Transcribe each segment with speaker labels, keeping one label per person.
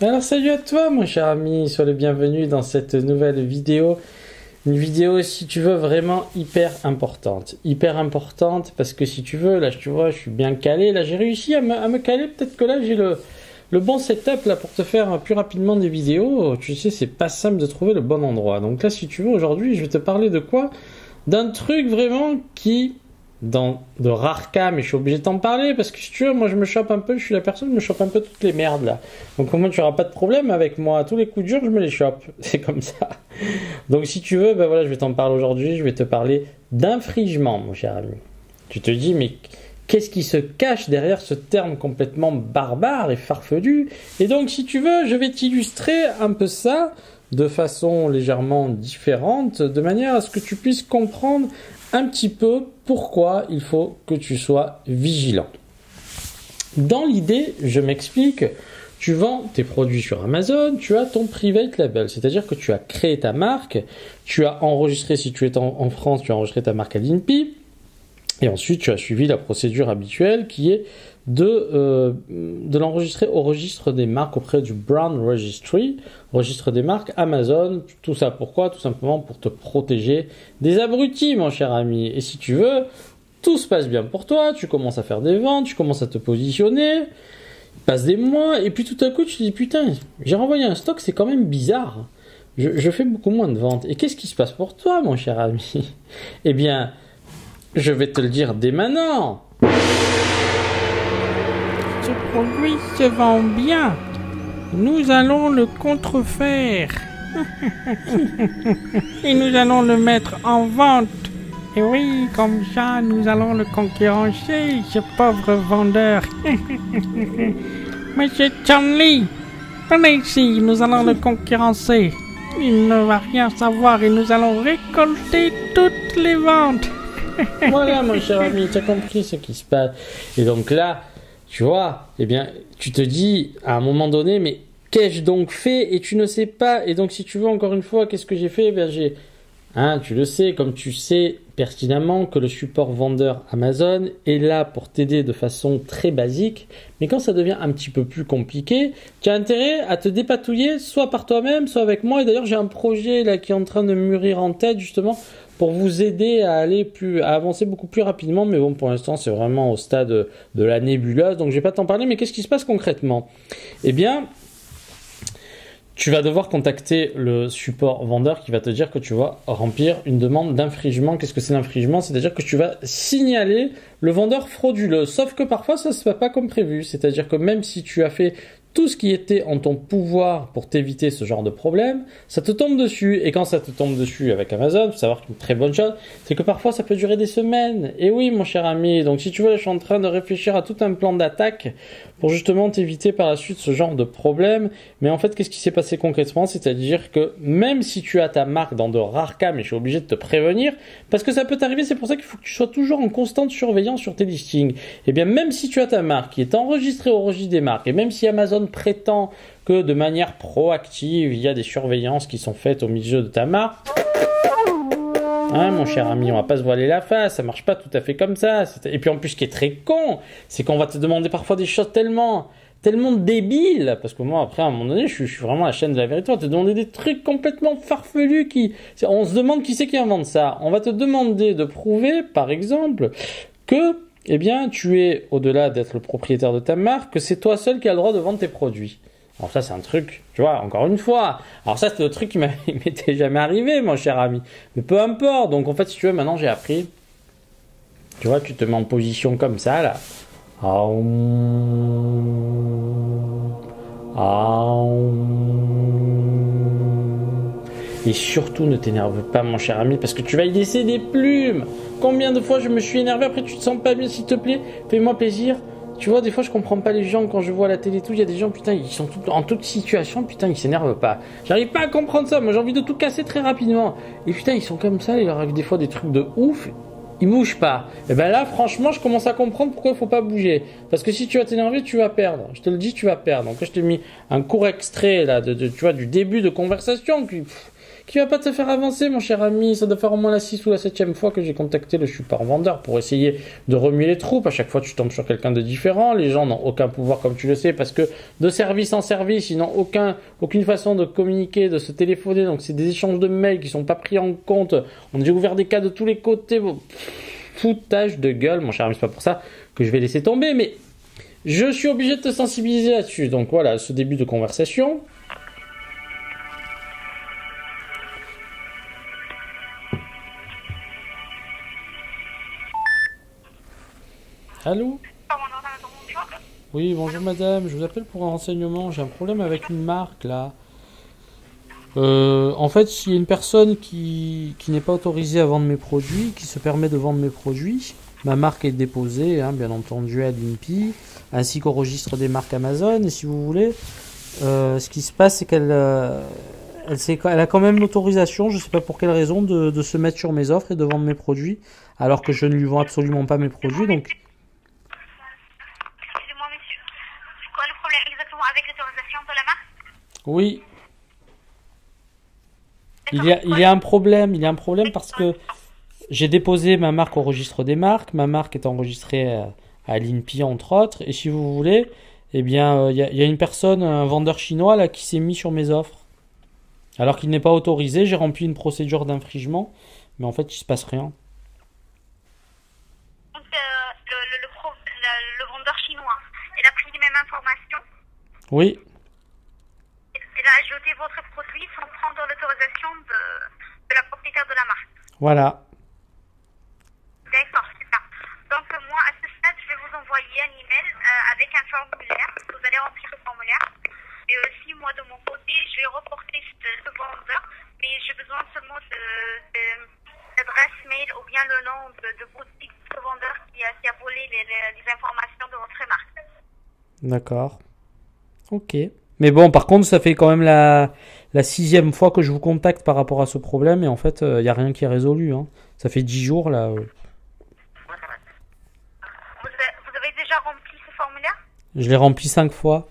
Speaker 1: Alors salut à toi mon cher ami, sois le bienvenu dans cette nouvelle vidéo. Une vidéo si tu veux vraiment hyper importante. Hyper importante parce que si tu veux, là tu vois je suis bien calé, là j'ai réussi à me caler, peut-être que là j'ai le bon setup là pour te faire plus rapidement des vidéos. Tu sais c'est pas simple de trouver le bon endroit. Donc là si tu veux aujourd'hui je vais te parler de quoi? D'un truc vraiment qui... de rares cas, mais je suis obligé de t'en parler parce que si tu veux, moi je me chope un peu, je suis la personne, je me chope un peu toutes les merdes là. Donc au moins tu n'auras pas de problème avec moi, tous les coups durs je me les chope, c'est comme ça. Donc si tu veux, ben voilà, je vais t'en parler aujourd'hui, je vais te parler d'infringement mon cher ami. Tu te dis mais qu'est-ce qui se cache derrière ce terme complètement barbare et farfelu? Et donc si tu veux, je vais t'illustrer un peu ça de façon légèrement différente, de manière à ce que tu puisses comprendre un petit peu pourquoi il faut que tu sois vigilant. Dans l'idée, je m'explique, tu vends tes produits sur Amazon, tu as ton private label, c'est-à-dire que tu as créé ta marque, tu as enregistré, si tu es en France, tu as enregistré ta marque à l'INPI, et ensuite tu as suivi la procédure habituelle qui est de l'enregistrer au registre des marques auprès du Brand Registry, registre des marques Amazon. Tout ça pourquoi? Tout simplement pour te protéger des abrutis, mon cher ami. Et si tu veux, tout se passe bien pour toi, tu commences à faire des ventes, tu commences à te positionner, il passe des mois, et puis tout à coup tu te dis putain, j'ai renvoyé un stock, c'est quand même bizarre. Je fais beaucoup moins de ventes. Et qu'est-ce qui se passe pour toi, mon cher ami? Eh bien, je vais te le dire dès maintenant.
Speaker 2: Ce produit se vend bien. Nous allons le contrefaire. Et nous allons le mettre en vente. Et oui, comme ça, nous allons le concurrencer, ce pauvre vendeur. Monsieur Charlie, venez ici, nous allons le concurrencer. Il ne va rien savoir et nous allons récolter toutes les ventes.
Speaker 1: Voilà, mon cher ami, tu as compris ce qui se passe. Et donc là, tu vois, eh bien, tu te dis à un moment donné, mais qu'ai-je donc fait? Et tu ne sais pas. Et donc, si tu veux, encore une fois, qu'est-ce que j'ai fait? Eh bien, tu le sais, comme tu sais pertinemment que le support vendeur Amazon est là pour t'aider de façon très basique. Mais quand ça devient un petit peu plus compliqué, tu as intérêt à te dépatouiller, soit par toi-même, soit avec moi. Et d'ailleurs, j'ai un projet là qui est en train de mûrir en tête, justement, pour vous aider à à avancer beaucoup plus rapidement. Mais bon, pour l'instant, c'est vraiment au stade de la nébuleuse, donc je vais pas t'en parler. Mais qu'est-ce qui se passe concrètement? Eh bien, tu vas devoir contacter le support vendeur qui va te dire que tu vas remplir une demande d'infringement. Qu'est-ce que c'est l'infringement? C'est-à-dire que tu vas signaler le vendeur frauduleux. Sauf que parfois, ça ne se fait pas comme prévu. C'est-à-dire que même si tu as fait tout ce qui était en ton pouvoir pour t'éviter ce genre de problème, ça te tombe dessus. Et quand ça te tombe dessus avec Amazon, il faut savoir qu'une très bonne chose, c'est que parfois ça peut durer des semaines. Et oui, mon cher ami, donc si tu veux, je suis en train de réfléchir à tout un plan d'attaque pour justement t'éviter par la suite ce genre de problème. Mais en fait, qu'est-ce qui s'est passé concrètement? C'est-à-dire que même si tu as ta marque dans de rares cas, mais je suis obligé de te prévenir, parce que ça peut t'arriver, c'est pour ça qu'il faut que tu sois toujours en constante surveillance sur tes listings. Et bien, même si tu as ta marque qui est enregistrée au registre des marques, et même si Amazon prétend que de manière proactive, il y a des surveillances qui sont faites au milieu de ta marque, hein, mon cher ami, on va pas se voiler la face, ça marche pas tout à fait comme ça. Et puis en plus, ce qui est très con, c'est qu'on va te demander parfois des choses tellement débiles, parce que moi, après, à un moment donné, je suis vraiment la chaîne de la vérité, on va te demander des trucs complètement farfelus on se demande qui c'est qui invente ça. On va te demander de prouver, par exemple, que eh bien, tu es, au-delà d'être le propriétaire de ta marque, que c'est toi seul qui as le droit de vendre tes produits. Alors ça, c'est un truc, tu vois, encore une fois. Alors ça, c'est le truc qui m'était jamais arrivé, mon cher ami. Mais peu importe. Donc en fait, si tu veux, maintenant, j'ai appris. Tu vois, tu te mets en position comme ça, là. Et surtout, ne t'énerve pas, mon cher ami, parce que tu vas y laisser des plumes. Combien de fois je me suis énervé, après tu te sens pas bien, s'il te plaît, fais-moi plaisir. Tu vois, des fois, je comprends pas les gens quand je vois à la télé et tout. Il y a des gens, putain, ils sont en toute situation, putain, ils s'énervent pas. J'arrive pas à comprendre ça. Moi, j'ai envie de tout casser très rapidement. Et putain, ils sont comme ça, il leur arrive des fois des trucs de ouf. Ils bougent pas. Et ben là, franchement, je commence à comprendre pourquoi il faut pas bouger. Parce que si tu vas t'énerver, tu vas perdre. Je te le dis, tu vas perdre. Donc là, je t'ai mis un court extrait là, tu vois, du début de conversation qui qui va pas te faire avancer, mon cher ami. Ça doit faire au moins la 6 ou la 7e fois que j'ai contacté le support vendeur pour essayer de remuer les troupes. À chaque fois, tu tombes sur quelqu'un de différent. Les gens n'ont aucun pouvoir, comme tu le sais, parce que de service en service, ils n'ont aucune façon de communiquer, de se téléphoner. Donc, c'est des échanges de mails qui sont pas pris en compte. On a déjà ouvert des cas de tous les côtés. Foutage de gueule, mon cher ami. C'est pas pour ça que je vais laisser tomber, mais je suis obligé de te sensibiliser là-dessus. Donc, voilà, ce début de conversation. Allô? Oui, bonjour madame, je vous appelle pour un renseignement, j'ai un problème avec une marque là. En fait, s'il y a une personne qui n'est pas autorisée à vendre mes produits, qui se permet de vendre mes produits, ma marque est déposée, hein, bien entendu, à l'INPI, ainsi qu'au registre des marques Amazon, et si vous voulez, ce qui se passe, c'est qu'elle elle a quand même l'autorisation, je ne sais pas pour quelle raison, de se mettre sur mes offres et de vendre mes produits, alors que je ne lui vends absolument pas mes produits, donc...
Speaker 3: Avec l'autorisation de la marque?
Speaker 1: Oui. Il y a un problème parce que j'ai déposé ma marque au registre des marques. Ma marque est enregistrée à l'INPI, entre autres. Et si vous voulez, eh bien, il y a une personne, un vendeur chinois, là, qui s'est mis sur mes offres. Alors qu'il n'est pas autorisé. J'ai rempli une procédure d'infringement. Mais en fait, il se passe rien.
Speaker 3: Donc, le vendeur chinois, il a pris les mêmes informations?
Speaker 1: Oui.
Speaker 3: Il a ajouté votre produit sans prendre l'autorisation de la propriétaire de la marque.
Speaker 1: Voilà.
Speaker 3: D'accord, super. Donc moi, à ce stade, je vais vous envoyer un email avec un formulaire. Vous allez remplir le formulaire. Et aussi, moi, de mon côté, je vais reporter ce vendeur. Mais j'ai besoin seulement d'adresse mail ou bien le nom de boutique de ce vendeur qui a volé les informations de votre marque.
Speaker 1: D'accord. Ok. Mais bon, par contre, ça fait quand même la 6e fois que je vous contacte par rapport à ce problème et en fait, il n'y a rien qui est résolu. Hein. Ça fait 10 jours là.
Speaker 3: Vous avez déjà rempli ce formulaire?
Speaker 1: Je l'ai rempli 5 fois.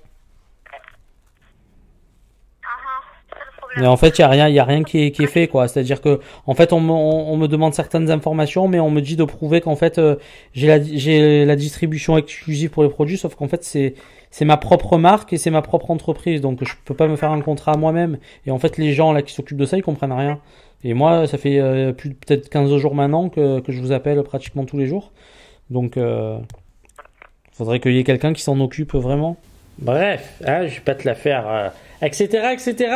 Speaker 3: C'est le problème.
Speaker 1: Mais en fait, il y a rien qui est fait, quoi. C'est-à-dire que, en fait, on me demande certaines informations, mais on me dit de prouver qu'en fait, j'ai la distribution exclusive pour les produits, sauf qu'en fait, c'est ma propre marque et c'est ma propre entreprise, donc je peux pas me faire un contrat moi-même. Et en fait, les gens là qui s'occupent de ça, ils comprennent rien. Et moi, ça fait peut-être 15 jours maintenant que je vous appelle pratiquement tous les jours. Donc, faudrait qu'il y ait quelqu'un qui s'en occupe vraiment. Bref, hein, je vais pas te la faire, etc.,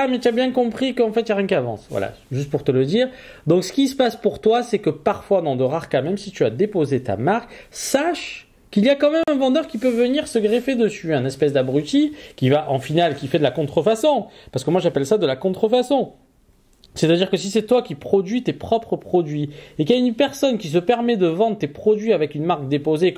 Speaker 1: mais tu as bien compris qu'en fait, il n'y a rien qui avance. Voilà, juste pour te le dire. Donc, ce qui se passe pour toi, c'est que parfois, dans de rares cas, même si tu as déposé ta marque, sache qu'il y a quand même un vendeur qui peut venir se greffer dessus, un espèce d'abruti qui va, en finale, qui fait de la contrefaçon. Parce que moi, j'appelle ça de la contrefaçon. C'est-à-dire que si c'est toi qui produis tes propres produits et qu'il y a une personne qui se permet de vendre tes produits avec une marque déposée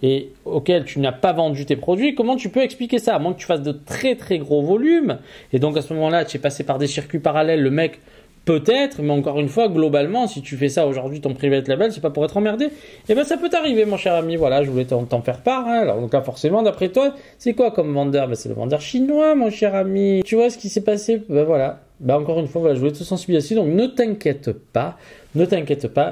Speaker 1: et auquel tu n'as pas vendu tes produits, comment tu peux expliquer ça? À moins que tu fasses de très très gros volumes. Et donc à ce moment-là, tu es passé par des circuits parallèles, le mec peut-être, mais encore une fois, globalement, si tu fais ça aujourd'hui, ton private label, c'est pas pour être emmerdé, et ben ça peut t'arriver, mon cher ami. Voilà, je voulais t'en faire part. Hein. Alors donc là, forcément, d'après toi, c'est quoi comme vendeur? Ben, c'est le vendeur chinois, mon cher ami. Tu vois ce qui s'est passé? Ben voilà. Ben encore une fois, voilà, je voulais te sensibiliser. Donc ne t'inquiète pas,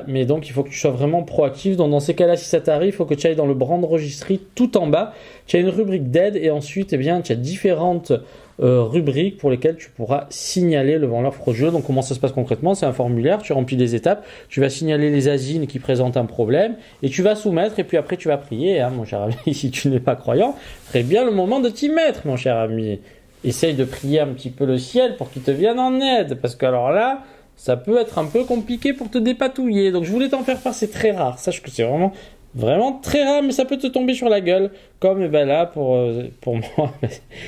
Speaker 1: mais donc il faut que tu sois vraiment proactif. Donc dans ces cas-là, si ça t'arrive, il faut que tu ailles dans le brand registry tout en bas. Tu as une rubrique d'aide et ensuite, eh bien, tu as différentes rubriques pour lesquelles tu pourras signaler le vendeur frauduleux. Donc comment ça se passe concrètement? C'est un formulaire, tu remplis les étapes, tu vas signaler les asines qui présentent un problème et tu vas soumettre et puis après tu vas prier, hein, mon cher ami. Si tu n'es pas croyant, très bien le moment de t'y mettre, mon cher ami. Essaye de prier un petit peu le ciel pour qu'il te vienne en aide, parce que alors là, ça peut être un peu compliqué pour te dépatouiller. Donc je voulais t'en faire part, c'est très rare. Sache que c'est vraiment très rare, mais ça peut te tomber sur la gueule, comme ben là pour moi,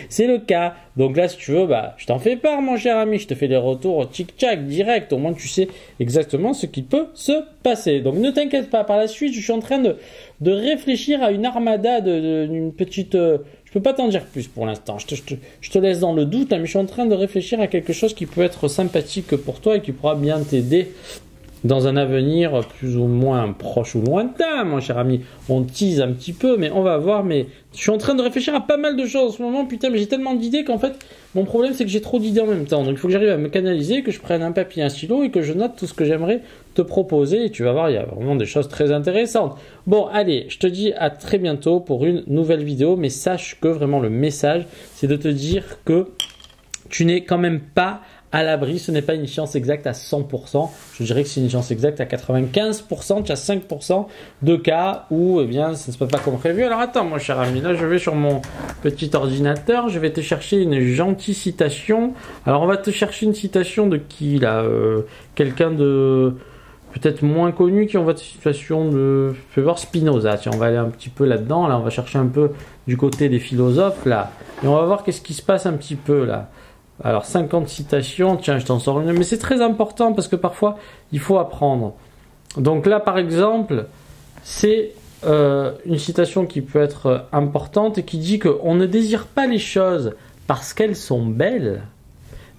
Speaker 1: c'est le cas. Donc là, si tu veux, bah, je t'en fais part, mon cher ami, je te fais des retours tic-tac, direct, au moins tu sais exactement ce qui peut se passer. Donc ne t'inquiète pas, par la suite, je suis en train de réfléchir à une armada d'une petite... je peux pas t'en dire plus pour l'instant, je te laisse dans le doute, hein, mais je suis en train de réfléchir à quelque chose qui peut être sympathique pour toi et qui pourra bien t'aider dans un avenir plus ou moins proche ou lointain, mon cher ami. On tease un petit peu, mais on va voir. Mais je suis en train de réfléchir à pas mal de choses en ce moment. Putain, mais j'ai tellement d'idées qu'en fait, mon problème, c'est que j'ai trop d'idées en même temps. Donc, il faut que j'arrive à me canaliser, que je prenne un papier, un stylo et que je note tout ce que j'aimerais te proposer. Et tu vas voir, il y a vraiment des choses très intéressantes. Bon, allez, je te dis à très bientôt pour une nouvelle vidéo. Mais sache que vraiment, le message, c'est de te dire que tu n'es quand même pas à l'abri, ce n'est pas une chance exacte à 100%. Je dirais que c'est une chance exacte à 95%. Tu as 5% de cas où eh bien, ça ne se passe pas comme prévu. Alors attends, mon cher ami, là je vais sur mon petit ordinateur. Je vais te chercher une gentille citation. Alors on va te chercher une citation de qui là quelqu'un de peut-être moins connu qui envoie cette citation de... Fais voir Spinoza. Tiens, on va aller un petit peu là-dedans. Là, on va chercher un peu du côté des philosophes là. Et on va voir qu'est-ce qui se passe un petit peu là. Alors 50 citations, tiens je t'en sors une, mais c'est très important parce que parfois il faut apprendre. Donc là par exemple, c'est une citation qui peut être importante et qui dit qu'on ne désire pas les choses parce qu'elles sont belles,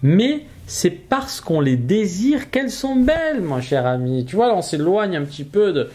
Speaker 1: mais c'est parce qu'on les désire qu'elles sont belles, mon cher ami. Tu vois, là on s'éloigne un petit peu de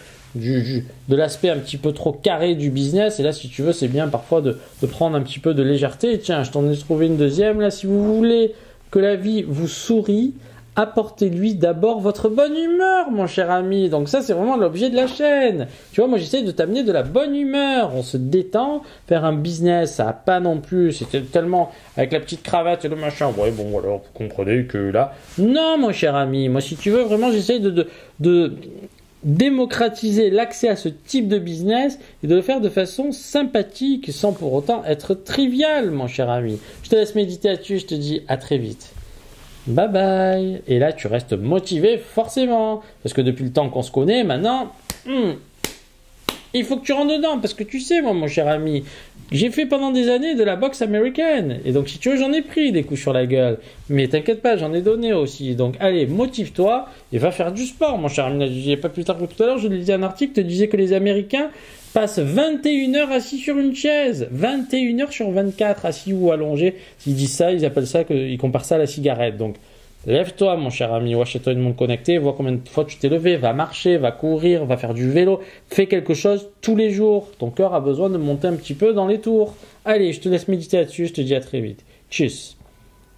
Speaker 1: l'aspect un petit peu trop carré du business, et là si tu veux c'est bien parfois de prendre un petit peu de légèreté. Et tiens, je t'en ai trouvé une deuxième là. Si vous voulez que la vie vous sourie, apportez-lui d'abord votre bonne humeur, mon cher ami. Donc ça c'est vraiment l'objet de la chaîne. Tu vois, moi j'essaie de t'amener de la bonne humeur, on se détend. Faire un business, ça n'a pas non plus, c'était tellement avec la petite cravate et le machin, ouais bon alors vous comprenez que là, non mon cher ami, moi si tu veux vraiment j'essaie de démocratiser l'accès à ce type de business et de le faire de façon sympathique sans pour autant être trivial, mon cher ami. Je te laisse méditer là-dessus, je te dis à très vite. Bye bye. Et là tu restes motivé forcément parce que depuis le temps qu'on se connaît maintenant, il faut que tu rentres dedans parce que tu sais moi mon cher ami, j'ai fait pendant des années de la boxe américaine et donc si tu veux j'en ai pris des coups sur la gueule, mais t'inquiète pas j'en ai donné aussi. Donc allez, motive-toi et va faire du sport mon cher ami. Je disais pas plus tard que tout à l'heure, je lisais un article qui te disait que les Américains passent 21 heures assis sur une chaise, 21 heures sur 24 assis ou allongés. S'ils disent ça, ils appellent ça, ils comparent ça à la cigarette. Donc lève-toi mon cher ami, ou achète-toi une montre connectée, vois combien de fois tu t'es levé, va marcher, va courir, va faire du vélo, fais quelque chose tous les jours. Ton cœur a besoin de monter un petit peu dans les tours. Allez, je te laisse méditer là-dessus, je te dis à très vite. Tchuss.